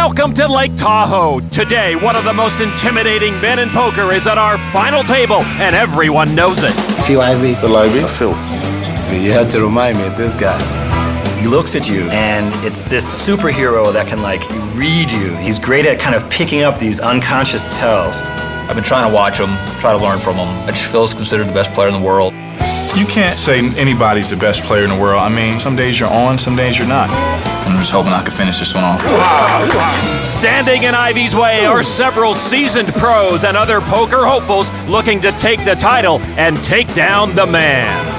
Welcome to Lake Tahoe. Today, one of the most intimidating men in poker is at our final table, and everyone knows it. Phil Ivey. Phil Ivey. Phil. You had to remind me of this guy. He looks at you, and it's this superhero that can, read you. He's great at kind of picking up these unconscious tells. I've been trying to watch him, try to learn from him. I just feel he's considered the best player in the world. You can't say anybody's the best player in the world. I mean, some days you're on, some days you're not. I'm just hoping I can finish this one off. Standing in Ivey's way are several seasoned pros and other poker hopefuls looking to take the title and take down the man.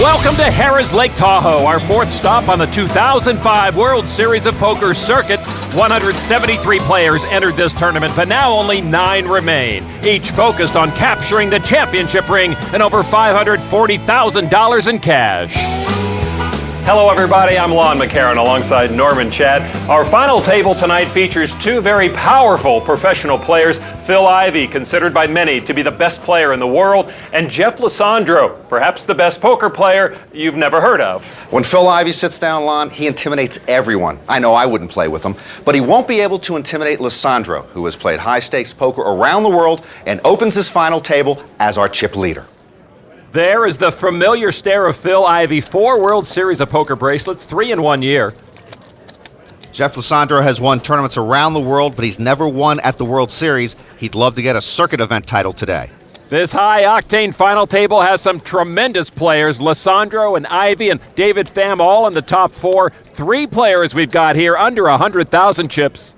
Welcome to Harrah's Lake Tahoe, our fourth stop on the 2005 World Series of Poker Circuit. 173 players entered this tournament, but now only 9 remain, each focused on capturing the championship ring and over $540,000 in cash. Hello everybody, I'm McEachern alongside Norman Chad. Our final table tonight features 2 very powerful professional players, Phil Ivey, considered by many to be the best player in the world, and Jeff Lissandro, perhaps the best poker player you've never heard of. When Phil Ivey sits down, Lon, he intimidates everyone. I know I wouldn't play with him, but he won't be able to intimidate Lissandro, who has played high-stakes poker around the world and opens his final table as our chip leader. There is the familiar stare of Phil Ivey, 4 World Series of Poker bracelets, 3 in 1 year. Jeff Lissandro has won tournaments around the world, but he's never won at the World Series. He'd love to get a circuit event title today. This high-octane final table has some tremendous players. Lissandro and Ivey and David Pham all in the top 4. 3 players we've got here under 100,000 chips.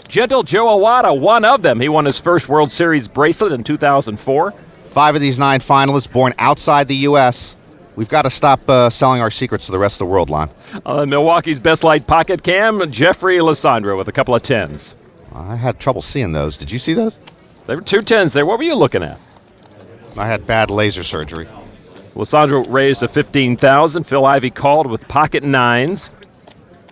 Gentle Joe Awada, one of them. He won his first World Series bracelet in 2004. 5 of these 9 finalists born outside the U.S. We've got to stop selling our secrets to the rest of the world, Lon. Milwaukee's Best Light Pocket Cam, Jeffrey Lissandro with a couple of 10s. I had trouble seeing those. Did you see those? There were 2 10s there. What were you looking at? I had bad laser surgery. Lissandro raised to 15,000. Phil Ivey called with pocket 9s.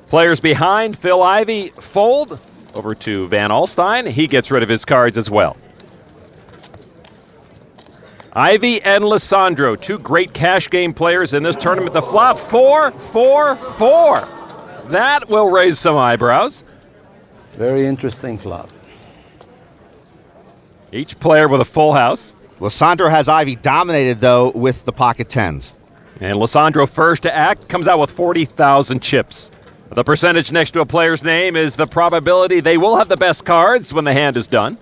Players behind Phil Ivey fold over to Van Alstyne. He gets rid of his cards as well. Ivey and Lissandro, 2 great cash game players in this tournament. The flop, 4, 4, 4. That will raise some eyebrows. Very interesting flop. Each player with a full house. Lissandro has Ivey dominated, though, with the pocket 10s. And Lissandro first to act, comes out with 40,000 chips. The percentage next to a player's name is the probability they will have the best cards when the hand is done.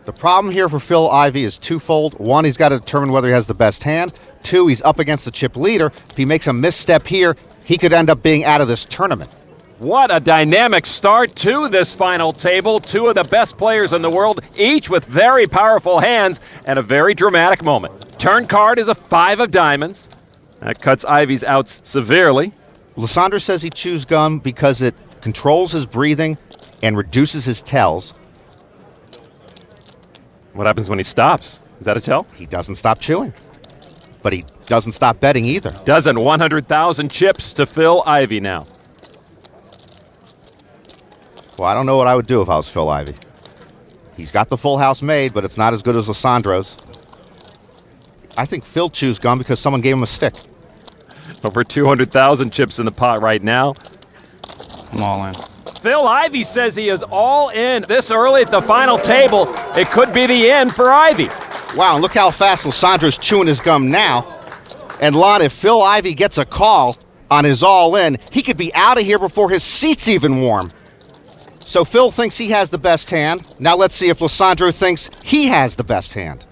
The problem here for Phil Ivey is twofold. 1, he's got to determine whether he has the best hand. 2, he's up against the chip leader. If he makes a misstep here, he could end up being out of this tournament. What a dynamic start to this final table. 2 of the best players in the world, each with very powerful hands and a very dramatic moment. Turn card is a 5 of diamonds. That cuts Ivey's outs severely. Lissandro says he chews gum because it controls his breathing and reduces his tells. What happens when he stops? Is that a tell? He doesn't stop chewing. But he doesn't stop betting either. Doesn't. 100,000 chips to Phil Ivey now. Well, I don't know what I would do if I was Phil Ivey. He's got the full house made, but it's not as good as Lissandro's. I think Phil chews gum because someone gave him a stick. Over 200,000 chips in the pot right now. I'm all in. Phil Ivey says he is all in this early at the final table. It could be the end for Ivey. Wow, and look how fast Lissandro's chewing his gum now. And Lon, if Phil Ivey gets a call on his all-in, he could be out of here before his seat's even warm. So Phil thinks he has the best hand. Now let's see if Lissandro thinks he has the best hand.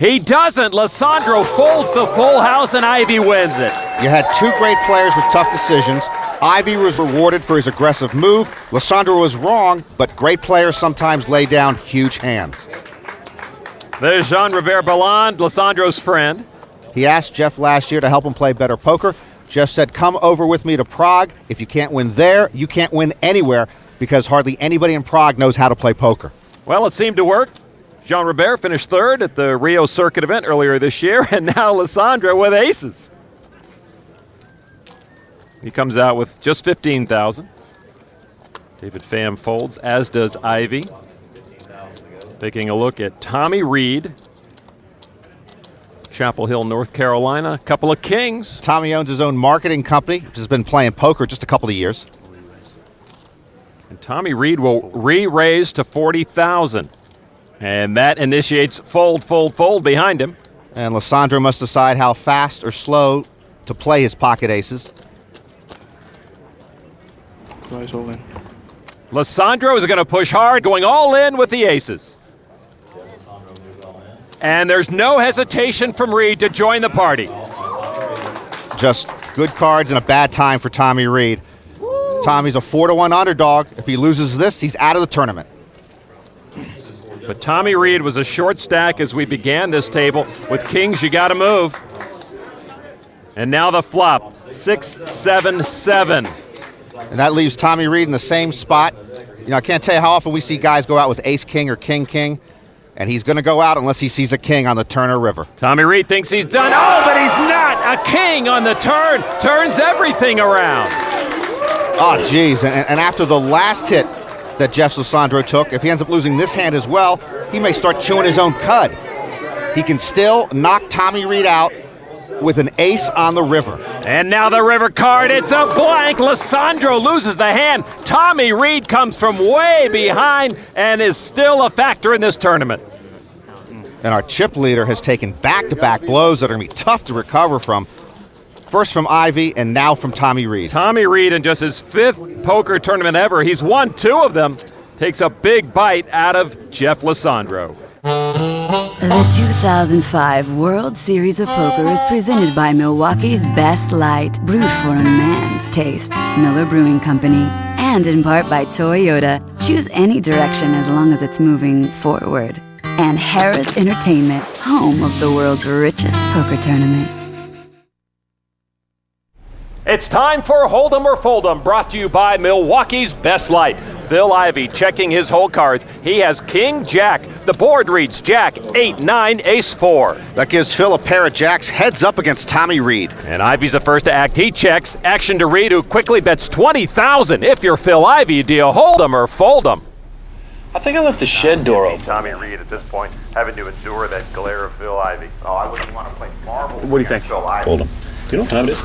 He doesn't. Lissandro folds the full house and Ivey wins it. You had 2 great players with tough decisions. Ivey was rewarded for his aggressive move. Lissandro was wrong, but great players sometimes lay down huge hands. There's Jean-Robert Balland, Lissandro's friend. He asked Jeff last year to help him play better poker. Jeff said, come over with me to Prague. If you can't win there, you can't win anywhere because hardly anybody in Prague knows how to play poker. Well, it seemed to work. Jean-Robert finished 3rd at the Rio Circuit event earlier this year, and now Lissandro with aces. He comes out with just 15,000. David Pham folds, as does Ivey. Taking a look at Tommy Reed, Chapel Hill, North Carolina. A couple of kings. Tommy owns his own marketing company, which has been playing poker just a couple of years. And Tommy Reed will re-raise to 40,000. And that initiates fold, fold, fold behind him. And Lissandro must decide how fast or slow to play his pocket aces. Lissandro is going to push hard, going all in with the aces. And there's no hesitation from Reed to join the party. Just good cards and a bad time for Tommy Reed. Tommy's a 4-1 underdog. If he loses this, he's out of the tournament. But Tommy Reed was a short stack as we began this table. With kings, you got to move. And now the flop, 6, 7, 7. And that leaves Tommy Reed in the same spot. You know, I can't tell you how often we see guys go out with ace-king or king-king. And he's going to go out unless he sees a king on the Turner River. Tommy Reed thinks he's done. Oh, but he's not. A king on the turn. Turns everything around. Oh, geez. And after the last hit that Jeff Lissandro took, if he ends up losing this hand as well, he may start chewing his own cud. He can still knock Tommy Reed out with an ace on the river. And now the river card, it's a blank. Lissandro loses the hand. Tommy Reed comes from way behind and is still a factor in this tournament. And our chip leader has taken back-to-back blows that are going to be tough to recover from. First from Ivey and now from Tommy Reed. Tommy Reed, in just his 5th poker tournament ever, he's won 2 of them, takes a big bite out of Jeff Lissandro. The 2005 World Series of Poker is presented by Milwaukee's Best Light, brewed for a man's taste, Miller Brewing Company, and in part by Toyota. Choose any direction as long as it's moving forward. And Harrah Entertainment, home of the world's richest poker tournament. It's time for Hold'em or Fold'em, brought to you by Milwaukee's Best Light. Phil Ivey checking his hole cards. He has King Jack. The board reads Jack, 8, 9, Ace 4. That gives Phil a pair of jacks heads up against Tommy Reed. And Ivey's the first to act. He checks. Action to Reed, who quickly bets 20,000. If you're Phil Ivey, do you Hold'em or Fold'em? I think I left the shed door open. Tommy Reed at this point having to endure that glare of Phil Ivey. Oh, I wouldn't want to play marbles. What do you think? Phil Ivey. Hold him. Do you know what time it is?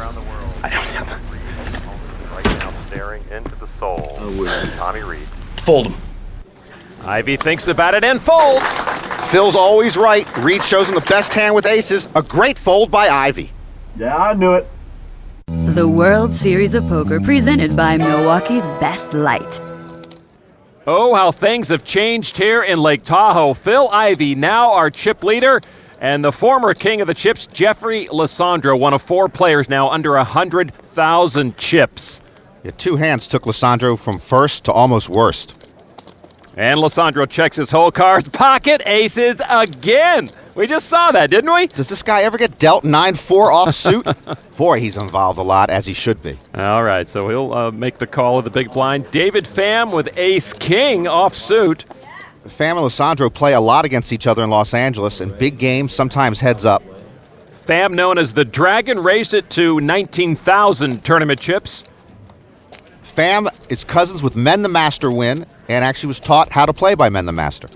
I don't have it. Right now staring into the soul of Tommy Reed. Fold him. Ivey thinks about it and folds. Phil's always right. Reed shows him the best hand with aces. A great fold by Ivey. Yeah, I knew it. The World Series of Poker presented by Milwaukee's Best Light. Oh, how things have changed here in Lake Tahoe. Phil Ivey, now our chip leader, and the former king of the chips, Jeffrey Lissandro, one of 4 players now under 100,000 chips. Yeah, 2 hands took Lissandro from first to almost worst. And Lissandro checks his hole cards. Pocket aces again. We just saw that, didn't we? Does this guy ever get dealt 9-4 off suit? Boy, he's involved a lot, as he should be. All right, so he'll make the call of the big blind. David Pham with ace-king off suit. Pham and Lissandro play a lot against each other in Los Angeles, in big games, sometimes heads up. Pham, known as the Dragon, raised it to 19,000 tournament chips. Pham is cousins with Men the Master Win, and actually was taught how to play by Men the Master.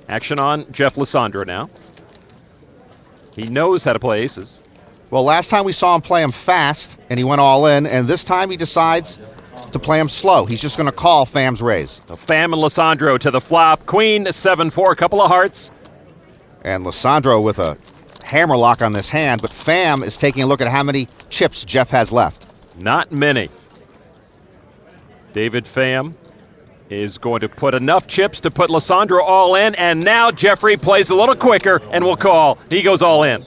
Action on Jeff Lissandro now. He knows how to play aces. Well, last time we saw him play him fast, and he went all in, and this time he decides to play him slow. He's just going to call Pham's raise. So Pham and Lissandro to the flop. Queen, 7-4, a couple of hearts. And Lissandro with a hammerlock on this hand, but Pham is taking a look at how many chips Jeff has left. Not many. David Pham is going to put enough chips to put Lissandro all in, and now Jeffrey plays a little quicker and will call. He goes all in.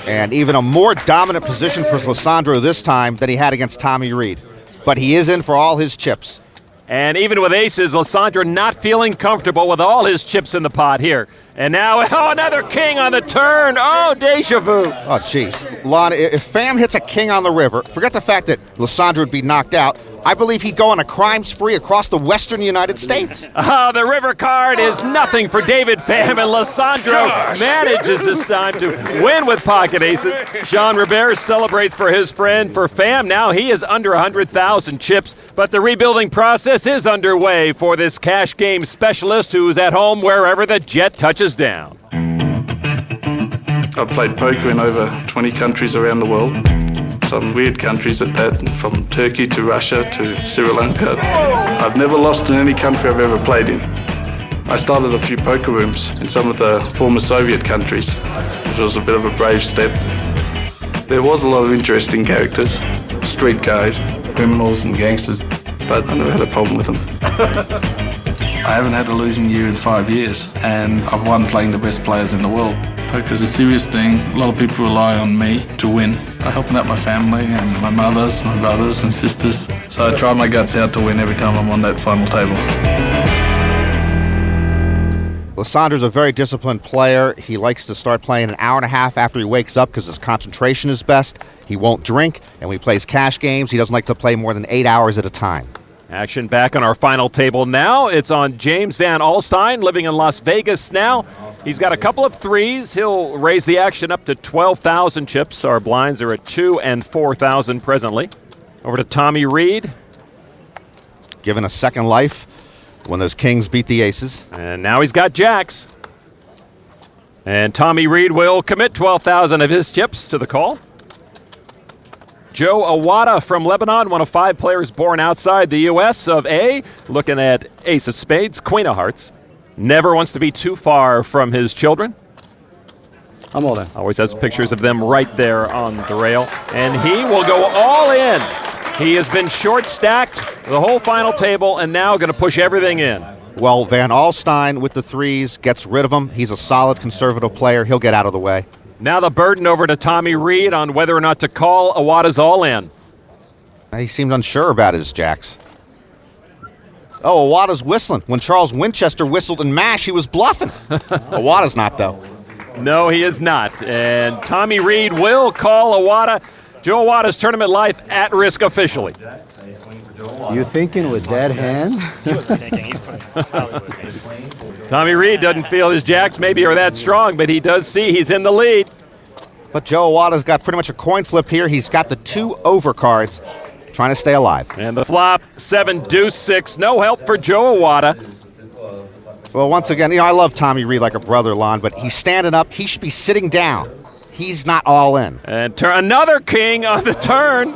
And even a more dominant position for Lissandro this time than he had against Tommy Reed. But he is in for all his chips. And even with aces, Lissandro not feeling comfortable with all his chips in the pot here. And now, another king on the turn. Oh, deja vu. Oh, jeez. Lon, if Pham hits a king on the river, forget the fact that Lissandro would be knocked out. I believe he'd go on a crime spree across the western United States. Oh, the river card is nothing for David Pham, and Lissandro manages this time to win with pocket aces. Sean Rivera celebrates for his friend. For Pham, now he is under 100,000 chips, but the rebuilding process is underway for this cash game specialist who's at home wherever the jet touches down. I've played poker in over 20 countries around the world. Some weird countries at that, from Turkey to Russia to Sri Lanka. I've never lost in any country I've ever played in. I started a few poker rooms in some of the former Soviet countries, which was a bit of a brave step. There was a lot of interesting characters, street guys, criminals and gangsters, but I never had a problem with them. I haven't had a losing year in 5 years, and I've won playing the best players in the world. Poker is a serious thing. A lot of people rely on me to win. I'm helping out my family and my mothers, my brothers and sisters. So I try my guts out to win every time I'm on that final table. Lissandro's a very disciplined player. He likes to start playing an hour and a half after he wakes up because his concentration is best. He won't drink, and when he plays cash games, he doesn't like to play more than 8 hours at a time. Action back on our final table now. It's on James Van Alstyne, living in Las Vegas now. He's got a couple of threes. He'll raise the action up to 12,000 chips. Our blinds are at 2,000 and 4,000 presently. Over to Tommy Reed. Given a second life when those kings beat the aces. And now he's got jacks. And Tommy Reed will commit 12,000 of his chips to the call. Joe Awada from Lebanon, one of 5 players born outside the U.S. of A, looking at ace of spades, queen of hearts. Never wants to be too far from his children. I'm all in. Always has pictures of them right there on the rail. And he will go all in. He has been short-stacked the whole final table and now going to push everything in. Well, Van Alstyne with the threes gets rid of them. He's a solid conservative player. He'll get out of the way. Now the burden over to Tommy Reed on whether or not to call Awada's all in. He seemed unsure about his jacks. Oh, Awada's whistling. When Charles Winchester whistled in MASH, he was bluffing. Awada's not, though. No, he is not. And Tommy Reed will call Awada. Joe Awada's tournament life at risk officially. You thinking with that hand? He wasn't thinking. He's putting Tommy Reed doesn't feel his jacks maybe are that strong, but he does see he's in the lead. But Joe Awada's got pretty much a coin flip here. He's got the 2 over cards, trying to stay alive. And the flop, 7 deuce 6. No help for Joe Awada. Well, once again, I love Tommy Reed like a brother, Lon, but he's standing up. He should be sitting down. He's not all in. And another king on the turn.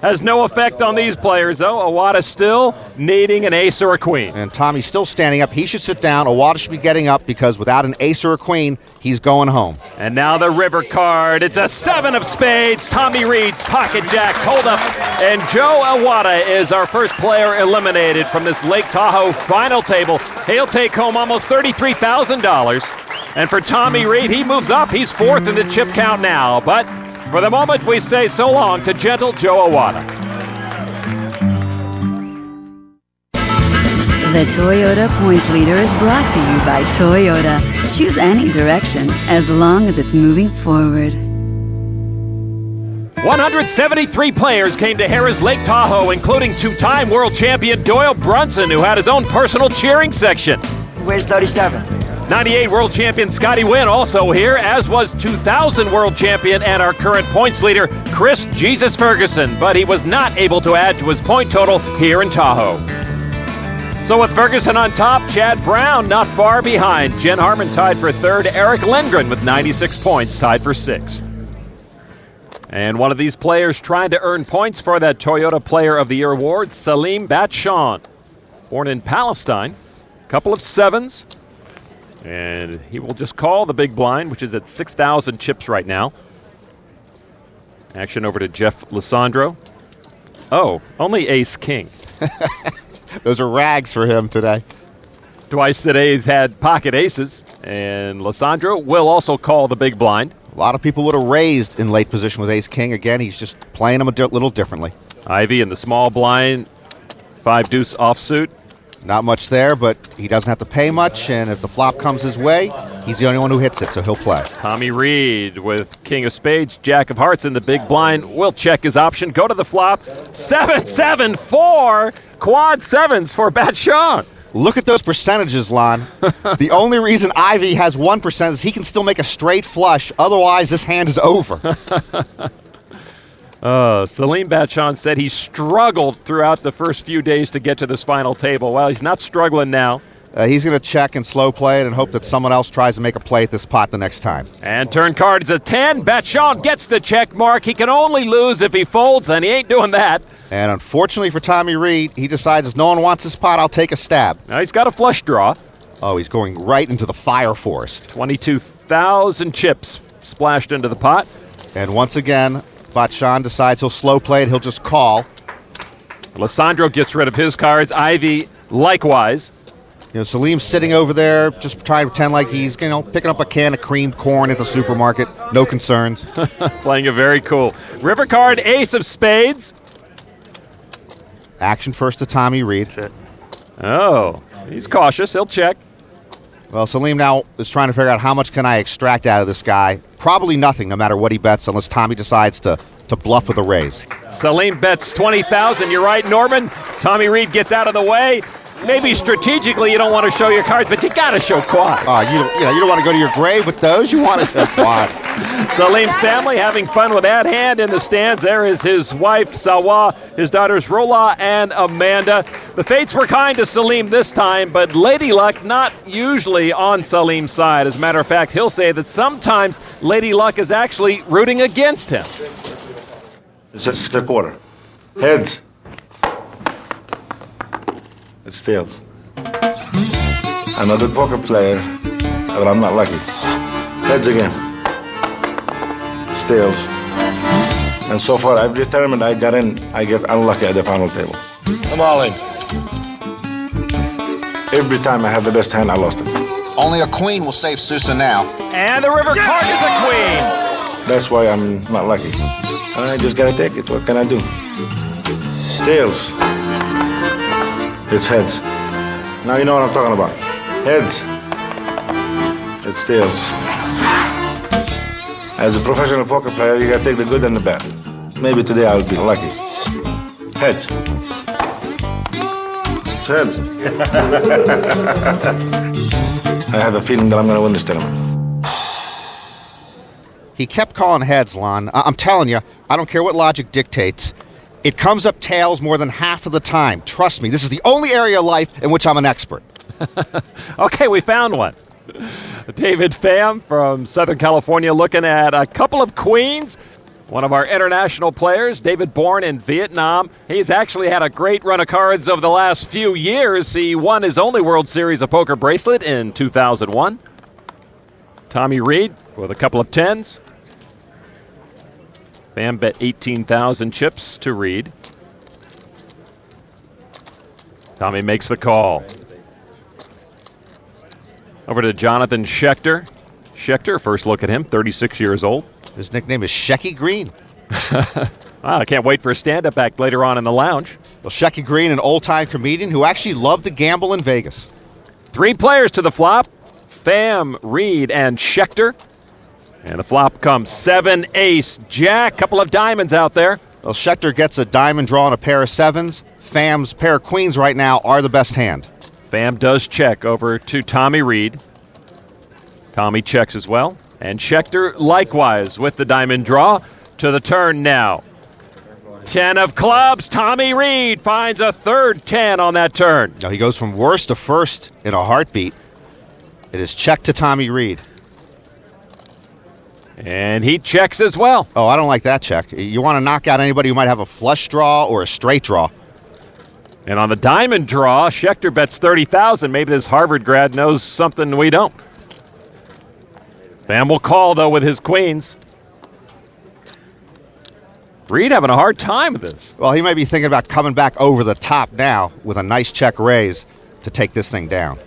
Has no effect on these players, though. Awada still needing an ace or a queen. And Tommy's still standing up. He should sit down. Awada should be getting up because without an ace or a queen, he's going home. And now the river card. It's a 7 of spades. Tommy Reed's pocket jacks hold up. And Joe Awada is our first player eliminated from this Lake Tahoe final table. He'll take home almost $33,000. And for Tommy Reed, he moves up. He's 4th in the chip count now. But for the moment, we say so long to gentle Joe Awada. The Toyota Points Leader is brought to you by Toyota. Choose any direction as long as it's moving forward. 173 players came to Harrah's Lake Tahoe, including 2-time world champion Doyle Brunson, who had his own personal cheering section. Where's 37? 98 world champion Scotty Wynn also here, as was 2000 world champion and our current points leader, Chris Jesus Ferguson, but he was not able to add to his point total here in Tahoe. So with Ferguson on top, Chad Brown not far behind. Jen Harmon tied for 3rd. Eric Lindgren with 96 points tied for 6th. And one of these players trying to earn points for that Toyota Player of the Year award, Salim Batchan. Born in Palestine, couple of 7s. And he will just call the big blind, which is at 6,000 chips right now. Action over to Jeff Lissandro. Oh, only ace-king. Those are rags for him today. Twice today he's had pocket aces. And Lissandro will also call the big blind. A lot of people would have raised in late position with ace-king. Again, he's just playing them a little differently. Ivey in the small blind. 5 deuce offsuit. Not much there, but he doesn't have to pay much, and if the flop comes his way, he's the only one who hits it, so he'll play. Tommy Reed with king of spades, jack of hearts in the big blind. Will check his option, go to the flop. 7-7-4, quad 7s for Batchan. Look at those percentages, Lon. The only reason Ivey has 1% is he can still make a straight flush. Otherwise, this hand is over. Salim Batchan said he struggled throughout the first few days to get to this final table. Well, he's not struggling now. He's going to check and slow play it and hope that someone else tries to make a play at this pot the next time. And turn card is a 10. Batchon gets the check mark. He can only lose if he folds, and he ain't doing that. And unfortunately for Tommy Reed, he decides if no one wants this pot, I'll take a stab. Now he's got a flush draw. Oh, he's going right into the fire forest. 22,000 chips splashed into the pot. And once again, Batchon decides he'll slow play it. He'll just call. Lissandro gets rid of his cards. Ivey likewise. Salim's sitting over there, just trying to pretend like he's, picking up a can of creamed corn at the supermarket. No concerns. Playing it very cool. River card, ace of spades. Action first to Tommy Reed. Oh, he's cautious. He'll check. Well, Salim now is trying to figure out how much can I extract out of this guy. Probably nothing, no matter what he bets, unless Tommy decides to bluff with a raise. Salim bets 20,000. You're right, Norman. Tommy Reed gets out of the way. Maybe strategically you don't want to show your cards, but you got to show quads. You don't want to go to your grave with those. You want to show quads. Salim's family having fun with that hand in the stands. There is his wife, Sawa, his daughters, Rola and Amanda. The fates were kind to Salim this time, but Lady Luck not usually on Salim's side. As a matter of fact, he'll say that sometimes Lady Luck is actually rooting against him. It's the quarter. Heads. It's tails. I'm a good poker player, but I'm not lucky. Heads again. It's tails. And so far, I've determined I get unlucky at the final table. I'm all in. Every time I have the best hand, I lost it. Only a queen will save Sousa now. And the river card is a queen. That's why I'm not lucky. I just gotta take it. What can I do? Tails. It's heads. Now you know what I'm talking about. Heads. It's tails. As a professional poker player, you gotta take the good and the bad. Maybe today I'll be lucky. Heads. It's heads. I have a feeling that I'm gonna win this tournament. He kept calling heads, Lon. I'm telling you, I don't care what logic dictates. It comes up tails more than half of the time. Trust me, this is the only area of life in which I'm an expert. Okay, we found one. David Pham from Southern California looking at a couple of queens. One of our international players, David, born in Vietnam. He's actually had a great run of cards over the last few years. He won his only World Series of Poker bracelet in 2001. Tommy Reed with a couple of tens. Pham bet 18,000 chips to Reed. Tommy makes the call. Over to Jonathan Schechter. Schechter, first look at him, 36 years old. His nickname is Shecky Green. I can't wait for a stand-up act later on in the lounge. Well, Shecky Green, an old-time comedian who actually loved to gamble in Vegas. 3 players to the flop. Pham, Reed, and Schechter. And the flop comes 7, ace, jack. Couple of diamonds out there. Well, Schechter gets a diamond draw and a pair of sevens. Pham's pair of queens right now are the best hand. Pham does check over to Tommy Reed. Tommy checks as well. And Schechter likewise with the diamond draw to the turn now. 10 of clubs. Tommy Reed finds a third 10 on that turn. Now he goes from worst to first in a heartbeat. It is check to Tommy Reed. And he checks as well. Oh, I don't like that check. You want to knock out anybody who might have a flush draw or a straight draw. And on the diamond draw, Schechter bets 30,000. Maybe this Harvard grad knows something we don't. Pham will call, though, with his queens. Reed having a hard time with this. Well, he might be thinking about coming back over the top now with a nice check raise to take this thing down.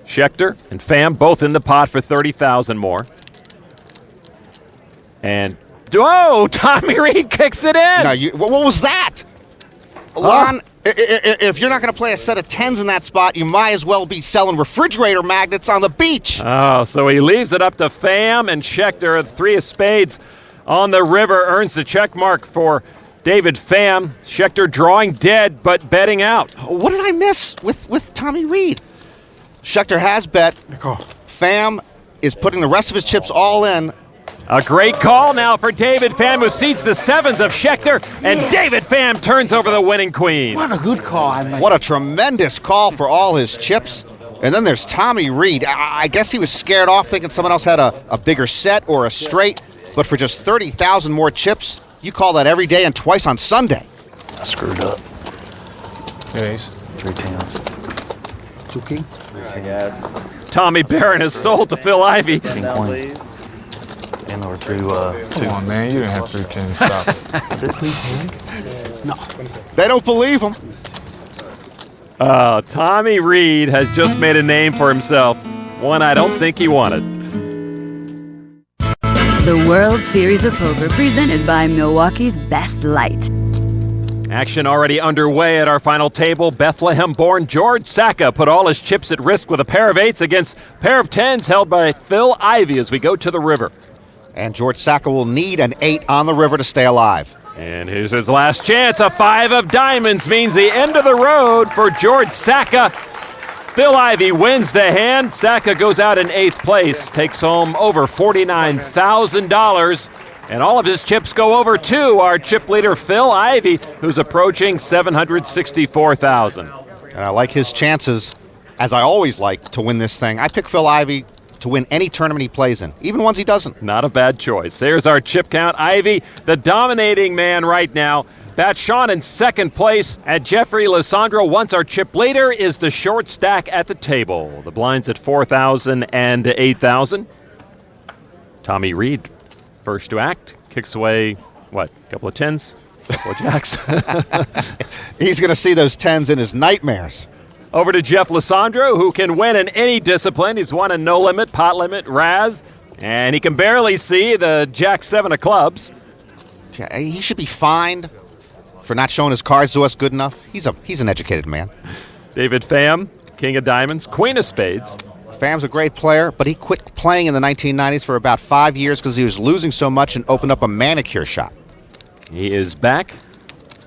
Schechter and Pham both in the pot for 30,000 more. And, Tommy Reed kicks it in. Now, what was that? Lon, if you're not going to play a set of 10s in that spot, you might as well be selling refrigerator magnets on the beach. Oh, so he leaves it up to Pham and Schechter. 3 of spades on the river earns the check mark for David Pham. Schechter drawing dead, but betting out. What did I miss with Tommy Reed? Schechter has bet. Pham is putting the rest of his chips all in, A great call now for David Pham, who seats the sevens of Schechter, and David Pham turns over the winning queens. What a good call. What a tremendous call for all his chips. And then there's Tommy Reed. I guess he was scared off thinking someone else had a bigger set or a straight, but for just 30,000 more chips, you call that every day and twice on Sunday. I screwed up. Ace. 3 tens. 2 king. Tommy Barron is sold to Phil Ivey. King queen. And there were 2. Come on, man. You didn't have 3 tens. Stop it. 3 king? No. They don't believe him. Tommy Reed has just made a name for himself, one I don't think he wanted. The World Series of Poker presented by Milwaukee's Best Light. Action already underway at our final table. Bethlehem-born George Sacca put all his chips at risk with a pair of 8s against a pair of 10s held by Phil Ivey as we go to the river. And George Sacca will need an 8 on the river to stay alive. And here's his last chance. A 5 of diamonds means the end of the road for George Sacca. Phil Ivey wins the hand. Sacca goes out in 8th place, takes home over $49,000. And all of his chips go over to our chip leader, Phil Ivey, who's approaching $764,000. And I like his chances, as I always like, to win this thing. I pick Phil Ivey to win any tournament he plays in, even ones he doesn't. Not a bad choice. There's our chip count. Ivey, the dominating man right now. Batshon in 2nd place, and Jeffrey Lissandro, once our chip leader, is the short stack at the table. The blinds at 4,000 and 8,000. Tommy Reed, first to act, kicks away, a couple of 10s, a couple of jacks. He's going to see those 10s in his nightmares. Over to Jeff Lissandro, who can win in any discipline. He's won in no limit, pot limit, Raz, and he can barely see the Jack 7 of clubs. Yeah, he should be fined for not showing his cards to us good enough. He's an educated man. David Pham, King of Diamonds, Queen of Spades. Pham's a great player, but he quit playing in the 1990s for about 5 years because he was losing so much and opened up a manicure shop. He is back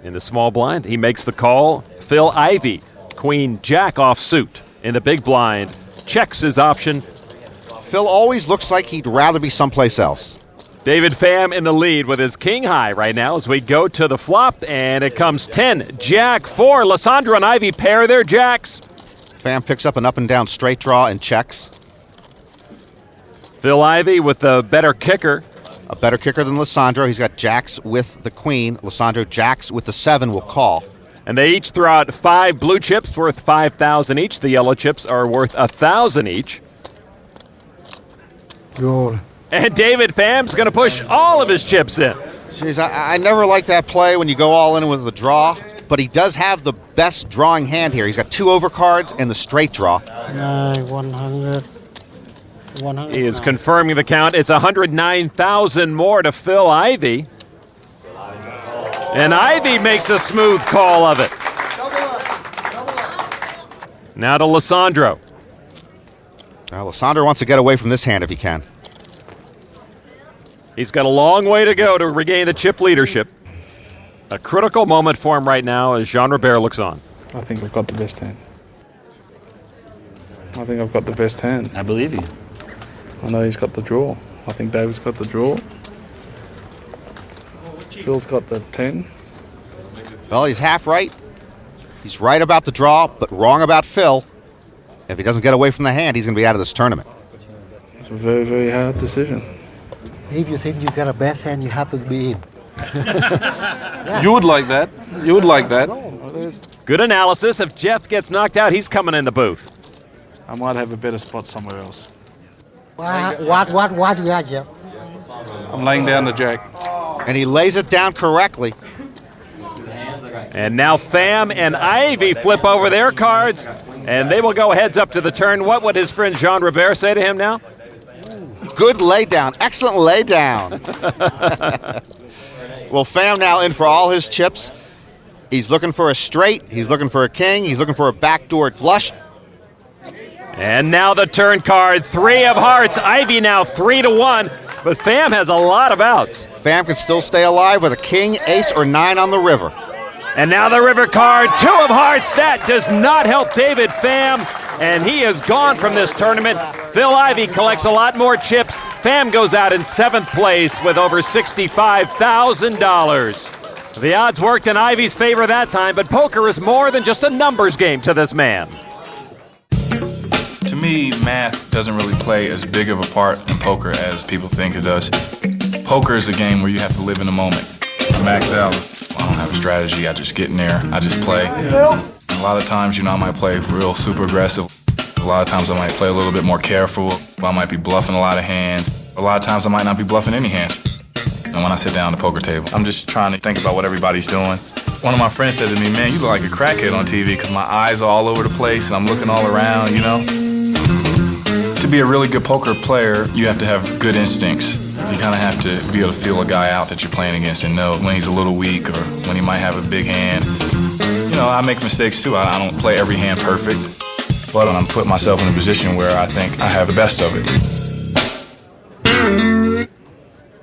in the small blind. He makes the call. Phil Ivey, Queen Jack offsuit in the big blind, checks his option. Phil always looks like he'd rather be someplace else. David Pham in the lead with his king high right now as we go to the flop, and it comes 10, Jack 4. Lissandro and Ivey pair their jacks. Pham picks up an up and down straight draw and checks. Phil Ivey with the better kicker. A better kicker than Lissandro. He's got jacks with the queen. Lissandro jacks with the 7 will call. And they each throw out 5 blue chips worth 5,000 each. The yellow chips are worth 1,000 each. Good. And David Pham's going to push all of his chips in. Jeez, I never like that play when you go all in with the draw, but he does have the best drawing hand here. He's got 2 overcards and the straight draw. 100. He is confirming the count. It's 109,000 more to Phil Ivey. And Ivey makes a smooth call of it. Now to Lissandro. Now, Lissandro wants to get away from this hand if he can. He's got a long way to go to regain the chip leadership. A critical moment for him right now as Jean Robert looks on. I think I've got the best hand. I think I've got the best hand. I believe you. I know he's got the draw. I think David's got the draw. Phil's got the 10. Well, he's half right. He's right about the draw, but wrong about Phil. If he doesn't get away from the hand, he's going to be out of this tournament. It's a very, very hard decision. If you think you got a best hand, you have to be in. You would like that. You would like that. Good analysis. If Jeff gets knocked out, he's coming in the booth. I might have a better spot somewhere else. What you got, Jeff? I'm laying down the jack. And he lays it down correctly. And now Pham and Ivey flip over their cards, and they will go heads up to the turn. What would his friend Jean Robert say to him now? Good lay down. Excellent lay down. Well, Pham now in for all his chips. He's looking for a straight. He's looking for a king. He's looking for a backdoor flush. And now the turn card, 3 of hearts. Ivey now 3-1, but Pham has a lot of outs. Pham can still stay alive with a king, ace, or 9 on the river. And now the river card, 2 of hearts. That does not help David Pham, and he is gone from this tournament. Phil Ivey collects a lot more chips. Pham goes out in 7th place with over $65,000. The odds worked in Ivey's favor that time, but poker is more than just a numbers game to this man. To me, math doesn't really play as big of a part in poker as people think it does. Poker is a game where you have to live in the moment. Max out. I don't have a strategy. I just get in there. I just play. A lot of times, I might play real super aggressive. A lot of times I might play a little bit more careful. I might be bluffing a lot of hands. A lot of times I might not be bluffing any hands. And when I sit down at the poker table, I'm just trying to think about what everybody's doing. One of my friends said to me, man, you look like a crackhead on TV because my eyes are all over the place and I'm looking all around, To be a really good poker player, you have to have good instincts. You kind of have to be able to feel a guy out that you're playing against and know when he's a little weak or when he might have a big hand. I make mistakes too. I don't play every hand perfect, but I'm putting myself in a position where I think I have the best of it.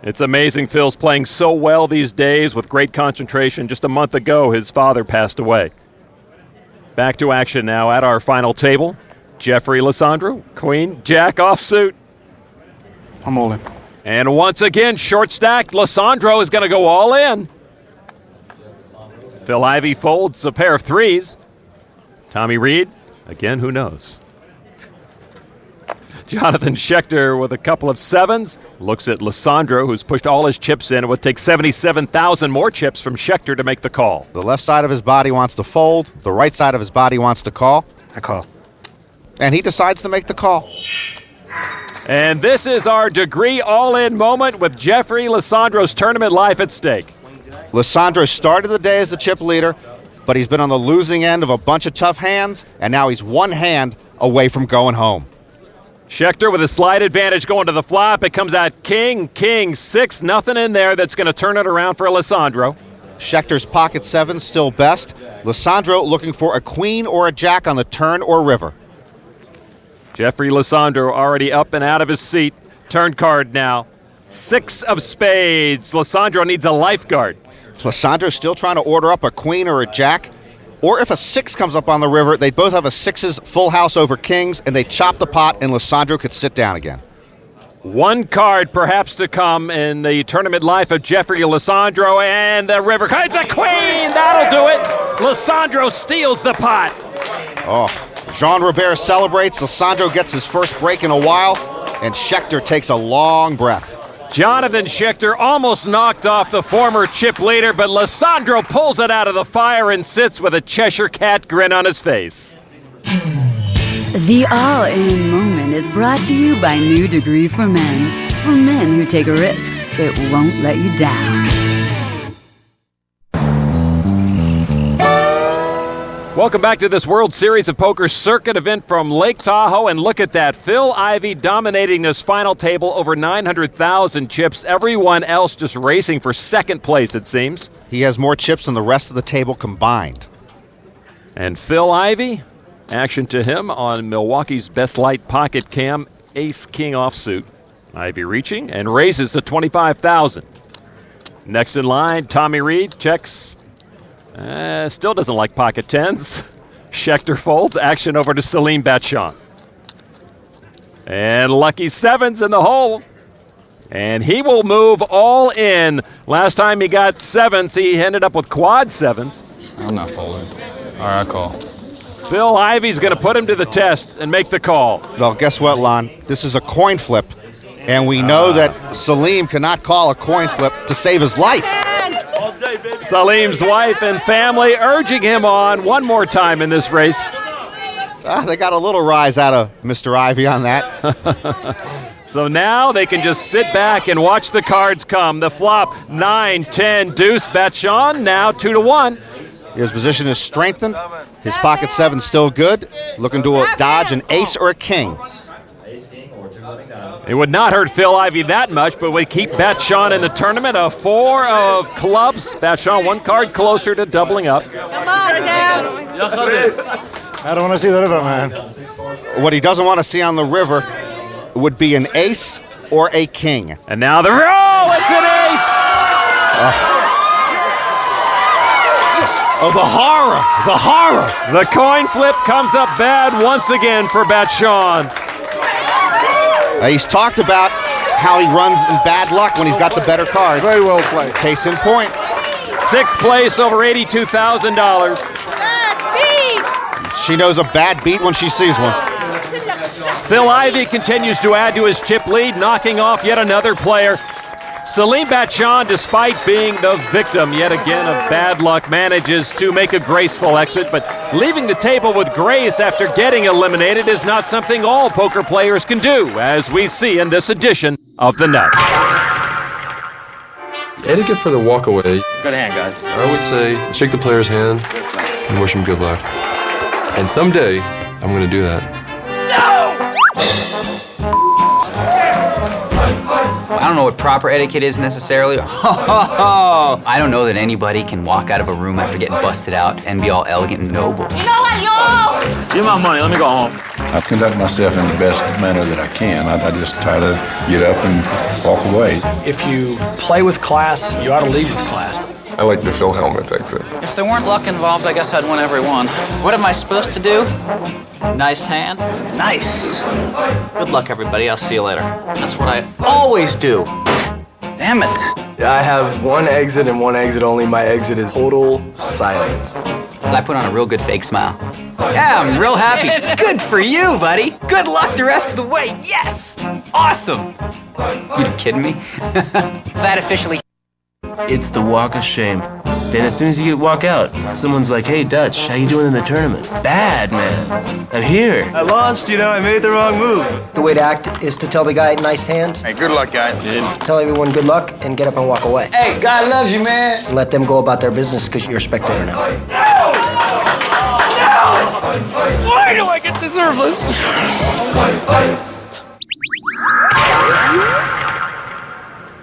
It's amazing Phil's playing so well these days with great concentration. Just a month ago, his father passed away. Back to action now at our final table. Jeffrey Lissandro, Queen, Jack offsuit. I'm all in. And once again, short stack, Lissandro is going to go all in. Phil Ivey folds a pair of threes. Tommy Reed, again, who knows? Jonathan Schechter with a couple of sevens. Looks at Lissandro, who's pushed all his chips in. It would take 77,000 more chips from Schechter to make the call. The left side of his body wants to fold. The right side of his body wants to call. I call. And he decides to make the call. And this is our degree all-in moment with Jeffrey Lissandro's tournament life at stake. Lissandro started the day as the chip leader, but he's been on the losing end of a bunch of tough hands, and now he's one hand away from going home. Schechter with a slight advantage going to the flop. It comes out king, 6, nothing in there that's going to turn it around for Lissandro. Schechter's pocket seven still best. Lissandro looking for a queen or a jack on the turn or river. Jeffrey Lissandro already up and out of his seat. Turn card now. 6 of spades. Lissandro needs a lifeguard. Lissandro's still trying to order up a queen or a jack. Or if a 6 comes up on the river, they both have a 6's full house over kings, and they chop the pot, and Lissandro could sit down again. One card perhaps to come in the tournament life of Jeffrey Lissandro, and the river. It's a queen! That'll do it! Lissandro steals the pot. Oh, Jean Robert celebrates. Lissandro gets his first break in a while, and Schechter takes a long breath. Jonathan Schechter almost knocked off the former chip leader, but Lissandro pulls it out of the fire and sits with a Cheshire Cat grin on his face. The all-in moment is brought to you by New Degree for Men. For men who take risks, it won't let you down. Welcome back to this World Series of Poker Circuit event from Lake Tahoe, and look at that. Phil Ivey dominating this final table, over 900,000 chips. Everyone else just racing for second place, it seems. He has more chips than the rest of the table combined. And Phil Ivey, action to him on Milwaukee's Best Light Pocket Cam, Ace-King offsuit. Ivey reaching and raises to 25,000. Next in line, Tommy Reed checks. Still doesn't like pocket tens. Schechter folds. Action over to Salim Batchan. And lucky sevens in the hole. And he will move all in. Last time he got sevens, he ended up with quad sevens. I'm not folding. All right, I call. Phil Ivey's going to put him to the test and make the call. Well, guess what, Lon? This is a coin flip. And we know that Salim cannot call a coin flip to save his life. Salim's wife and family urging him on one more time in this race. They got a little rise out of Mr. Ivey on that. So now they can just sit back and watch the cards come. The flop, 9, 10, deuce. Batchan now 2-1. His position is strengthened. His pocket seven still good. Looking to dodge an ace or a king. It would not hurt Phil Ivey that much, but we keep Batchan in the tournament. A 4 of clubs. Batchan one card closer to doubling up. Come on, Sam. I don't want to see the river, man. What he doesn't want to see on the river would be an ace or a king. And now it's an ace! Oh, the horror! The coin flip comes up bad once again for Batchan. He's talked about how he runs in bad luck when he's got the better cards. Very well played. Case in point. 6th place, over $82,000. She knows a bad beat when she sees one. Phil Ivey continues to add to his chip lead, knocking off yet another player. Salim Batchan, despite being the victim yet again of bad luck, manages to make a graceful exit, but leaving the table with grace after getting eliminated is not something all poker players can do, as we see in this edition of The Nuts. Etiquette for the walkaway. Good hand, guys. I would say shake the player's hand and wish him good luck. And someday, I'm going to do that. I don't know what proper etiquette is necessarily. I don't know that anybody can walk out of a room after getting busted out and be all elegant and noble. You know what, yo? Give me my money. Let me go home. I conduct myself in the best manner that I can. I just try to get up and walk away. If you play with class, you ought to lead with class. I like the Phil helmet exit. If there weren't luck involved, I guess I'd win every one. What am I supposed to do? Nice hand? Nice. Good luck, everybody. I'll see you later. That's what I always do. Damn it. I have one exit and one exit only. My exit is total silence. I put on a real good fake smile. Yeah, I'm real happy. Good for you, buddy. Good luck the rest of the way. Yes. Awesome. You kidding me? That officially. It's the walk of shame. Then as soon as you walk out, someone's like, hey, Dutch, how you doing in the tournament? Bad, man. I'm here. I lost, I made the wrong move. The way to act is to tell the guy, nice hand. Hey, good luck, guys. Tell everyone good luck and get up and walk away. Hey, God loves you, man. And let them go about their business because you're a spectator now. Why do I get deserve this?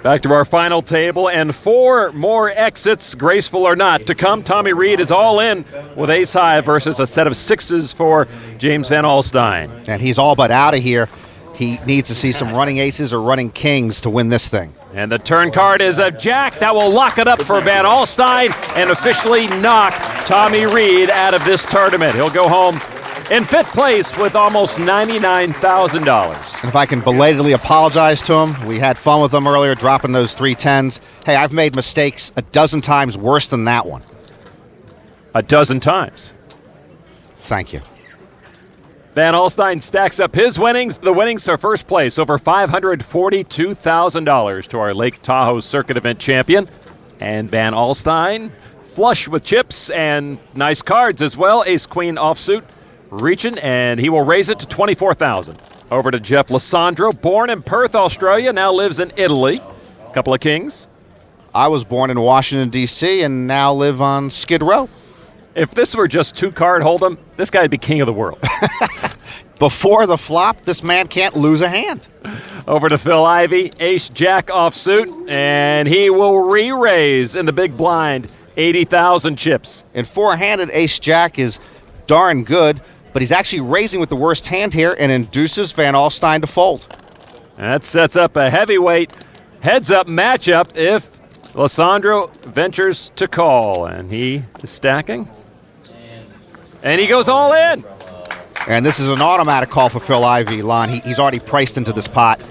Back to our final table, and 4 more exits, graceful or not, to come. Tommy Reed is all in with ace high versus a set of 6s for James Van Alstyne. And he's all but out of here. He needs to see some running aces or running kings to win this thing. And the turn card is a jack. That will lock it up for Van Alstyne and officially knock Tommy Reed out of this tournament. He'll go home in 5th place with almost $99,000. And if I can belatedly apologize to him, we had fun with him earlier, dropping those 3 10s. Hey, I've made mistakes a dozen times worse than that one. A dozen times. Thank you. Van Alstyne stacks up his winnings. The winnings for first place, over $542,000 to our Lake Tahoe Circuit event champion. And Van Alstyne, flush with chips and nice cards as well. Ace-Queen offsuit. Reaching, and he will raise it to $24,000. Over to Jeff Lissandro, born in Perth, Australia, now lives in Italy. Couple of kings. I was born in Washington, D.C., and now live on Skid Row. If this were just 2-card hold'em, this guy'd be king of the world. Before the flop, this man can't lose a hand. Over to Phil Ivey, ace-jack offsuit, and he will re-raise in the big blind, 80,000 chips. And 4-handed ace-jack is darn good, but he's actually raising with the worst hand here and induces Van Alstyne to fold. That sets up a heavyweight heads-up matchup if Lissandro ventures to call, and he is stacking. And he goes all in. And this is an automatic call for Phil Ivey, Lon. He's already priced into this pot.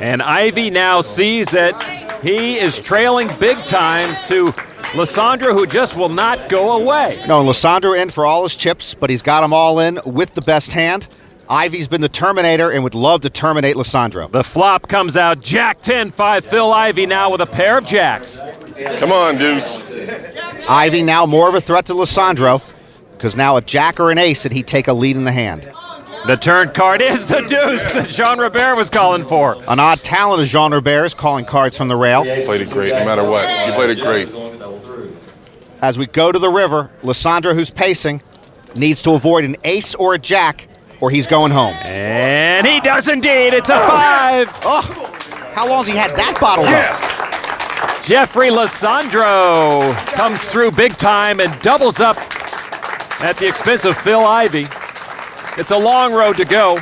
And Ivey now sees that he is trailing big time to Lissandro, who just will not go away. No, Lissandro in for all his chips, but he's got them all in with the best hand. Ivey's been the Terminator and would love to terminate Lissandro. The flop comes out, Jack 10-5. Phil Ivey now with a pair of jacks. Come on, Deuce. Ivey now more of a threat to Lissandro, because now a jack or an ace and he'd take a lead in the hand. The turn card is the deuce that Jean Robert was calling for. An odd talent of Jean Robert is calling cards from the rail. You played it great, no matter what. You played it great. As we go to the river, Lissandro, who's pacing, needs to avoid an ace or a jack, or he's going home. And he does indeed. It's a 5. Oh, how long has he had that bottled up? Jeffrey Lissandro comes through big time and doubles up at the expense of Phil Ivey. It's a long road to go,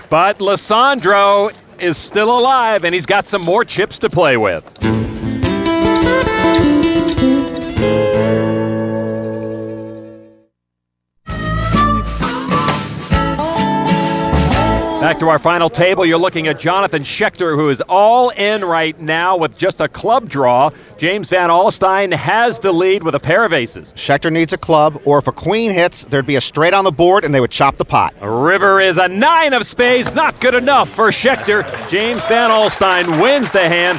but Lissandro is still alive, and he's got some more chips to play with. Back to our final table, you're looking at Jonathan Schechter, who is all in right now with just a club draw. James Van Alstyne has the lead with a pair of aces. Schechter needs a club, or if a queen hits, there'd be a straight on the board, and they would chop the pot. River is a 9 of spades, not good enough for Schechter. James Van Alstyne wins the hand.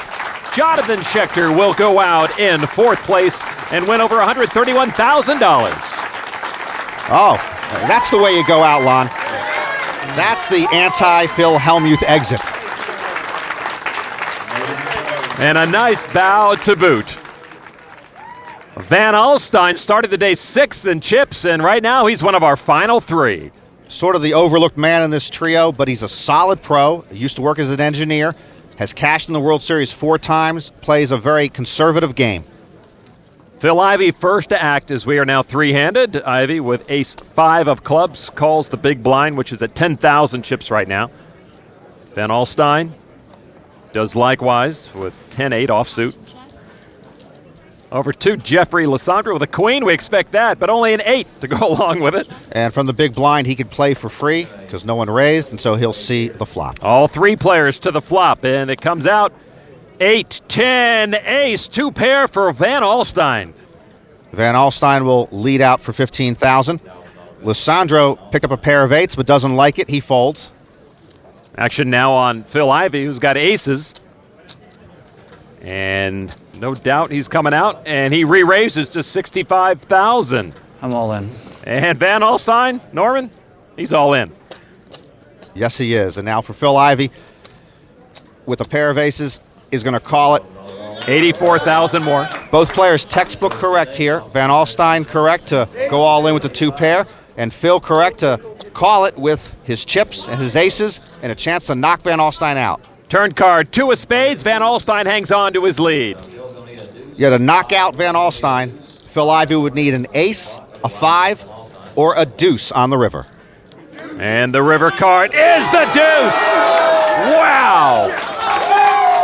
Jonathan Schechter will go out in 4th place and win over $131,000. Oh, that's the way you go out, Lon. That's the anti-Phil Hellmuth exit. And a nice bow to boot. Van Alstyne started the day 6th in chips, and right now he's one of our final 3. Sort of the overlooked man in this trio, but he's a solid pro. He used to work as an engineer, has cashed in the World Series 4 times, plays a very conservative game. Phil Ivey first to act as we are now 3-handed. Ivey with ace-5 of clubs calls the big blind, which is at 10,000 chips right now. Van Alstyne does likewise with 10-8 offsuit. Over to Jeffrey Lissandro with a queen. We expect that, but only an 8 to go along with it. And from the big blind, he could play for free because no one raised, and so he'll see the flop. All 3 players to the flop, and it comes out 8, 10, ace, 2 pair for Van Alstyne. Van Alstyne will lead out for 15,000. Lissandro picked up a pair of 8s but doesn't like it. He folds. Action now on Phil Ivey, who's got aces. And no doubt he's coming out, and he re-raises to 65,000. I'm all in. And Van Alstyne, Norman, he's all in. Yes, he is. And now for Phil Ivey, with a pair of aces, is going to call it. 84,000 more. Both players textbook correct here. Van Alstyne correct to go all in with the 2 pair, and Phil correct to call it with his chips and his aces and a chance to knock Van Alstyne out. Turn card, 2 of spades. Van Alstyne hangs on to his lead. Yeah, to knock out Van Alstyne, Phil Ivey would need an ace, a 5, or a deuce on the river. And the river card is the deuce! Wow!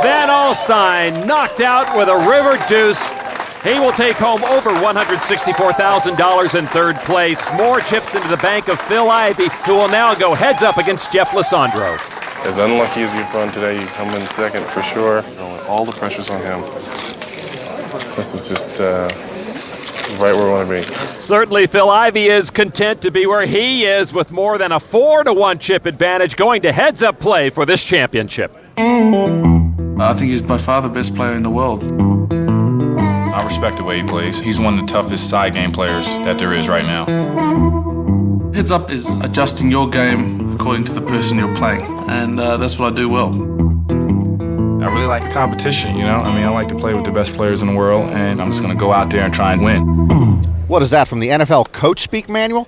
Van Alstyne knocked out with a river deuce. He will take home over $164,000 in 3rd place. More chips into the bank of Phil Ivey, who will now go heads up against Jeff Lissandro. As unlucky as you've run today, you come in 2nd for sure. All the pressure's on him. This is just right where we want to be. Certainly, Phil Ivey is content to be where he is with more than a 4-1 chip advantage, going to heads-up play for this championship. I think he's by far the best player in the world. I respect the way he plays. He's one of the toughest side game players that there is right now. Heads up is adjusting your game according to the person you're playing, and that's what I do well. I really like the competition, you know? I mean, I like to play with the best players in the world, and I'm just going to go out there and try and win. What is that, from the NFL coach speak manual?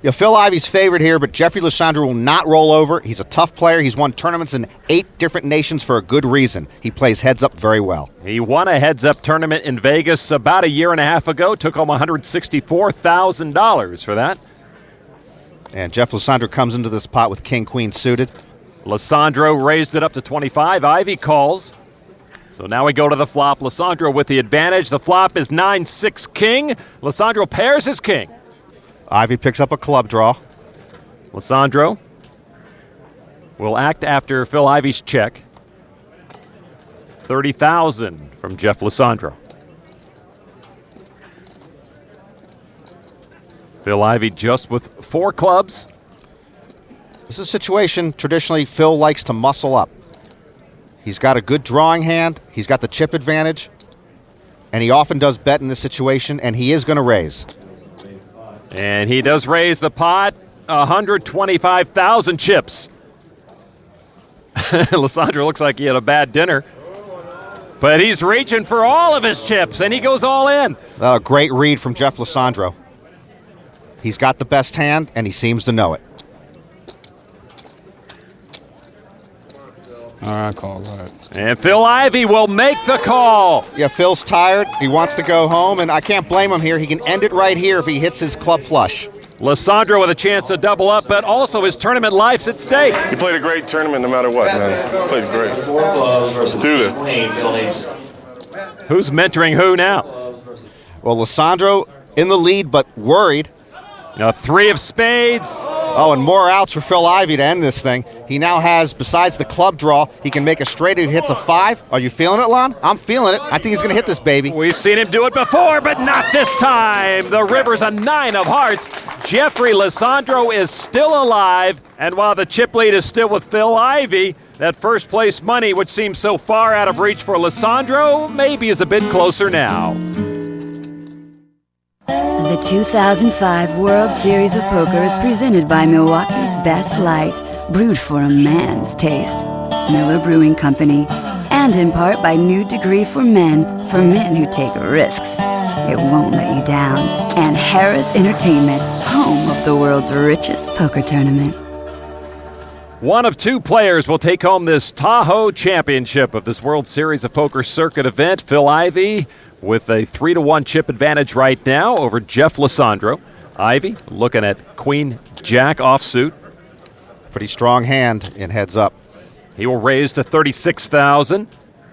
Yeah, Phil Ivey's favored here, but Jeffrey Lissandro will not roll over. He's a tough player. He's won tournaments in 8 different nations for a good reason. He plays heads-up very well. He won a heads-up tournament in Vegas about 1.5 years ago. Took home $164,000 for that. And Jeff Lissandro comes into this pot with king-queen suited. Lissandro raised it up to 25. Ivey calls. So now we go to the flop. Lissandro with the advantage. The flop is 9-6 king. Lissandro pairs his king. Ivey picks up a club draw. Lissandro will act after Phil Ivey's check. 30,000 from Jeff Lissandro. Phil Ivey just with 4 clubs. This is a situation traditionally Phil likes to muscle up. He's got a good drawing hand. He's got the chip advantage. And he often does bet in this situation, and he is going to raise. And he does raise the pot, 125,000 chips. Lissandro looks like he had a bad dinner. But he's reaching for all of his chips, and he goes all in. A great read from Jeff Lissandro. He's got the best hand, and he seems to know it. All right, call. Go ahead. And Phil Ivey will make the call. Yeah, Phil's tired. He wants to go home, and I can't blame him here. He can end it right here if he hits his club flush. Lissandro with a chance to double up, but also his tournament life's at stake. You played a great tournament no matter what, man. You played great. Let's do this. Who's mentoring who now? Well, Lissandro in the lead, but worried. A 3 of spades. Oh, and more outs for Phil Ivey to end this thing. He now has, besides the club draw, he can make a straight if he hits a 5. Are you feeling it, Lon? I'm feeling it. I think he's going to hit this baby. We've seen him do it before, but not this time. The river's a 9 of hearts. Jeffrey Lissandro is still alive, and while the chip lead is still with Phil Ivey, that first place money, which seems so far out of reach for Lissandro, maybe is a bit closer now. The 2005 World Series of Poker is presented by Milwaukee's Best Light, brewed for a man's taste, Miller Brewing Company, and in part by New Degree for men who take risks. It won't let you down. And Harrah's Entertainment, home of the world's richest poker tournament. One of 2 players will take home this Tahoe championship of this World Series of Poker Circuit event. Phil Ivey with a 3-1 chip advantage right now over Jeff Lissandro. Ivey looking at Queen Jack offsuit. Pretty strong hand in heads up. He will raise to 36,000.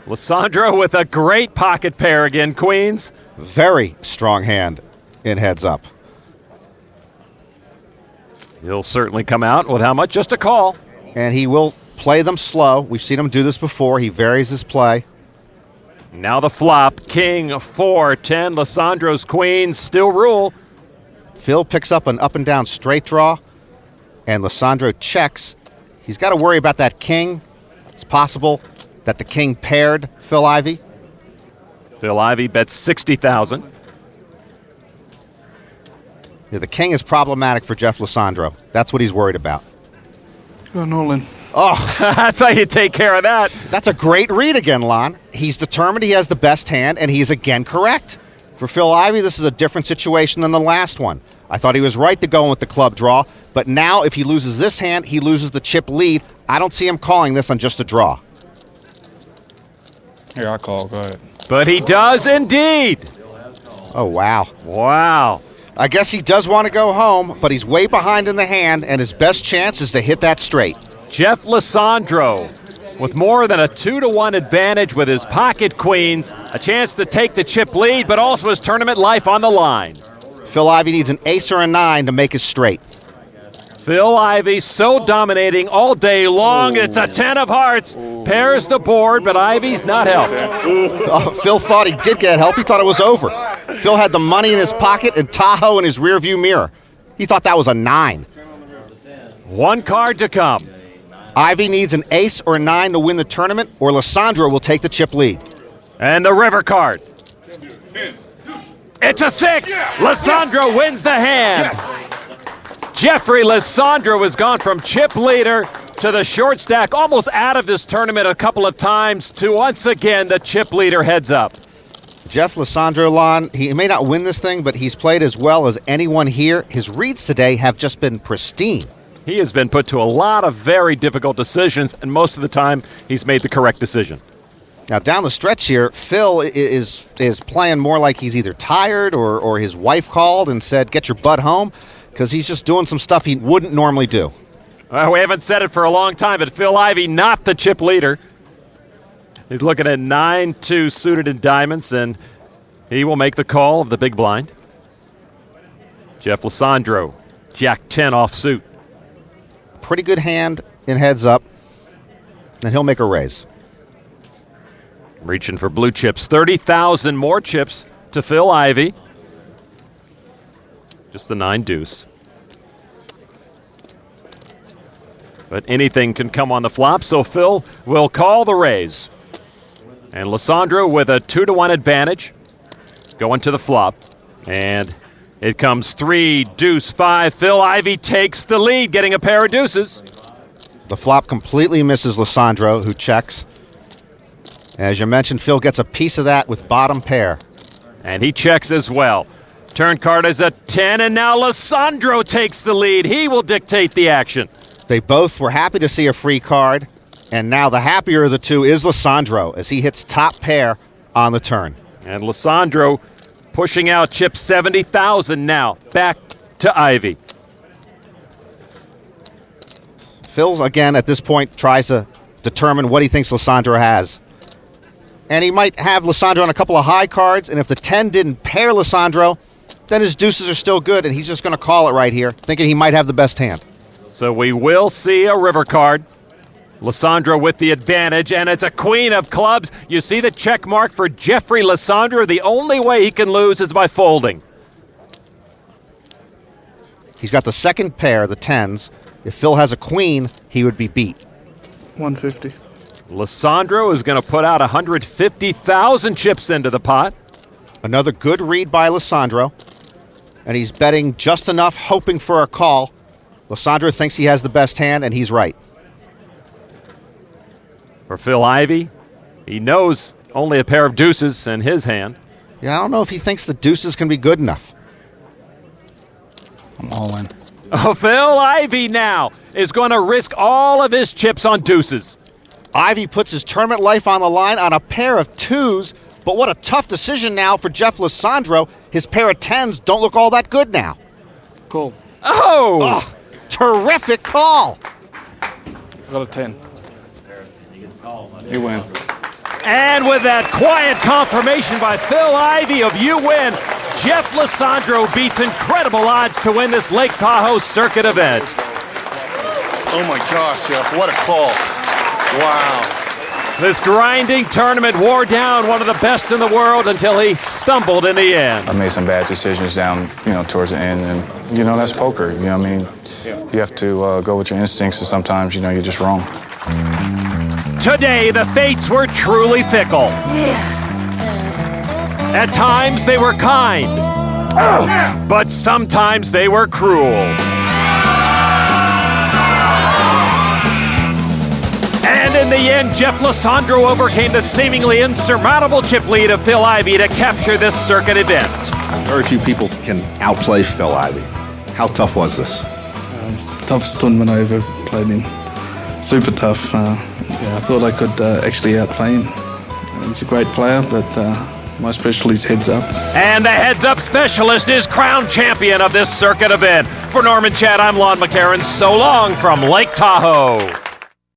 Lissandro with a great pocket pair again, queens. Very strong hand in heads up. He'll certainly come out with how much? Just a call. And he will play them slow. We've seen him do this before. He varies his play. Now the flop, king 4, 10. Lissandro's queens still rule. Phil picks up an up and down straight draw, and Lissandro checks. He's got to worry about that king. It's possible that the king paired Phil Ivey. Phil Ivey bets 60,000. Yeah, the king is problematic for Jeff Lissandro. That's what he's worried about. Going all in. Oh, that's how you take care of that. That's a great read again, Lon. He's determined he has the best hand, and he's again correct. For Phil Ivey, this is a different situation than the last one. I thought he was right to go in with the club draw, but now if he loses this hand, he loses the chip lead. I don't see him calling this on just a draw. Here, I'll call. Go ahead. But he does indeed. Oh, wow. Wow. I guess he does want to go home, but he's way behind in the hand, and his best chance is to hit that straight. Jeff Lissandro with more than a 2-1 advantage with his pocket queens, a chance to take the chip lead, but also his tournament life on the line. Phil Ivey needs an ace or a 9 to make it straight. Phil Ivey so dominating all day long. It's a 10 of hearts. Pairs the board, but Ivey's not helped. Phil thought he did get help. He thought it was over. Phil had the money in his pocket and Tahoe in his rearview mirror. He thought that was a 9. One card to come. Ivey needs an ace or a 9 to win the tournament, or Lissandro will take the chip lead. And the river card. It's a 6. Lissandro wins the hand. Yes. Jeffrey Lissandro has gone from chip leader to the short stack, almost out of this tournament a couple of times, to once again the chip leader heads up. Jeff Lissandro, Lon, he may not win this thing, but he's played as well as anyone here. His reads today have just been pristine. He has been put to a lot of very difficult decisions, and most of the time he's made the correct decision. Now, down the stretch here, Phil is playing more like he's either tired or his wife called and said, get your butt home, because he's just doing some stuff he wouldn't normally do. Well, we haven't said it for a long time, but Phil Ivey, not the chip leader. He's looking at 9-2 suited in diamonds, and he will make the call of the big blind. Jeff Lissandro, Jack 10 offsuit. Pretty good hand in heads up, and he'll make a raise. Reaching for blue chips. 30,000 more chips to Phil Ivey. Just the 9 deuce. But anything can come on the flop, so Phil will call the raise. And Lissandro with a 2-1 advantage going to the flop. And it comes 3, deuce, 5. Phil Ivey takes the lead, getting a pair of deuces. The flop completely misses Lissandro, who checks. As you mentioned, Phil gets a piece of that with bottom pair. And he checks as well. Turn card is a 10, and now Lissandro takes the lead. He will dictate the action. They both were happy to see a free card, and now the happier of the two is Lissandro as he hits top pair on the turn. And Lissandro pushing out chip 70,000 now. Back to Ivey. Phil, again, at this point, tries to determine what he thinks Lissandro has. And he might have Lissandro on a couple of high cards, and if the 10 didn't pair Lissandro, then his deuces are still good, and he's just going to call it right here, thinking he might have the best hand. So we will see a river card. Lissandro with the advantage, and it's a queen of clubs. You see the check mark for Jeffrey Lissandro. The only way he can lose is by folding. He's got the second pair, the tens. If Phil has a queen, he would be beat. 150. Lissandro is going to put out 150,000 chips into the pot. Another good read by Lissandro, and he's betting just enough, hoping for a call. Lissandro thinks he has the best hand, and he's right. For Phil Ivey, he knows only a pair of deuces in his hand. Yeah, I don't know if he thinks the deuces can be good enough. I'm all in. Oh, Phil Ivey now is going to risk all of his chips on deuces. Ivey puts his tournament life on the line on a pair of twos, but what a tough decision now for Jeff Lissandro. His pair of tens don't look all that good now. Cool. Oh! Terrific call. I got a 10. You win. And with that quiet confirmation by Phil Ivey of you win, Jeff Lissandro beats incredible odds to win this Lake Tahoe Circuit event. Oh my gosh, Jeff, what a call. Wow. This grinding tournament wore down one of the best in the world until he stumbled in the end. I made some bad decisions down, towards the end, and, that's poker. You have to go with your instincts, and sometimes, you're just wrong. Today, the fates were truly fickle. At times, they were kind, but sometimes they were cruel. And in the end, Jeff Lissandro overcame the seemingly insurmountable chip lead of Phil Ivey to capture this circuit event. Very few people can outplay Phil Ivey. How tough was this? It's the toughest tournament I ever played in. Super tough. I thought I could actually outplay him. He's a great player, but my specialty is heads up. And the heads up specialist is crowned champion of this circuit event. For Norman Chad, I'm Lon McEachern. So long from Lake Tahoe.